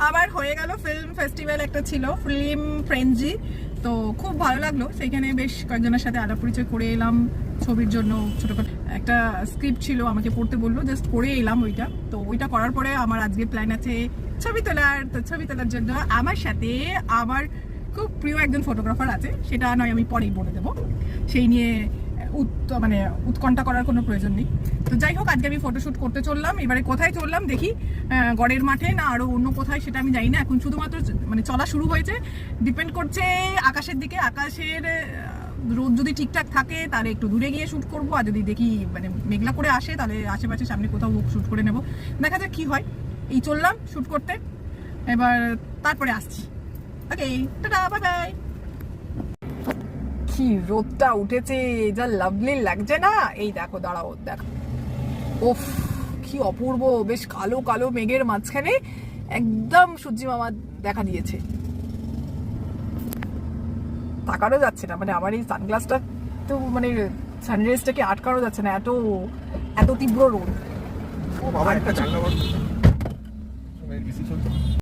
আবার হয়ে গেল ফিল্ম ফেস্টিভ্যাল একটা ছিল ফিল্ম ফ্রেঞ্জি, তো খুব ভালো লাগলো। সেইখানে বেশ কয়েকজনের সাথে আলাপ পরিচয় করে এলাম ছবির জন্য। ছোটখাটো একটা স্ক্রিপ্ট ছিল, আমাকে পড়তে বললো, জাস্ট পড়ে এলাম ওইটা। তো ওইটা করার পরে আমার আজকে প্ল্যান আছে ছবি তোলার। তো ছবি তোলার জন্য আমার সাথে আমার খুব প্রিয় একজন ফটোগ্রাফার আছে, সেটা নয় আমি পরেই বলে দেবো, সেই নিয়ে মানে উৎকণ্ঠা করার কোনো প্রয়োজন নেই। তো যাই হোক, আজকে আমি ফটোশ্যুট করতে চললাম। এবারে কোথায় চললাম দেখি, গড়ের মাঠে না আরো অন্য কোথায় সেটা আমি জানি না। এখন শুধুমাত্র মানে চলা শুরু হয়েছে, ডিপেন্ড করছে আকাশের দিকে। আকাশের রোদ যদি ঠিকঠাক থাকে তাহলে একটু দূরে গিয়ে শ্যুট করবো, আর যদি দেখি মানে মেঘলা করে আসে তাহলে আশেপাশে সামনে কোথাও শ্যুট করে নেবো। দেখা যাক কি হয়। এই চললাম শ্যুট করতে, এবার তারপরে আসছি। ওকে, টাটা, বাই বাই। কি রোদটা উঠেছে, যা লাভলি লাগছে না। এই দেখো, দাঁড়াও, দেখো, ওফ কি অপূর্ব। বেশ কালো কালো মেঘের মাঝখানে একদম সূর্যি মামা দেখা দিয়েছে। তাকানো যাচ্ছে না, মানে আমার এই সানগ্লাসটা তো মানে সানরাইজটাকে আটকানো যাচ্ছে না, এত এত তীব্র রোদ। ও বাবা, একটা জানলা বন্ধ।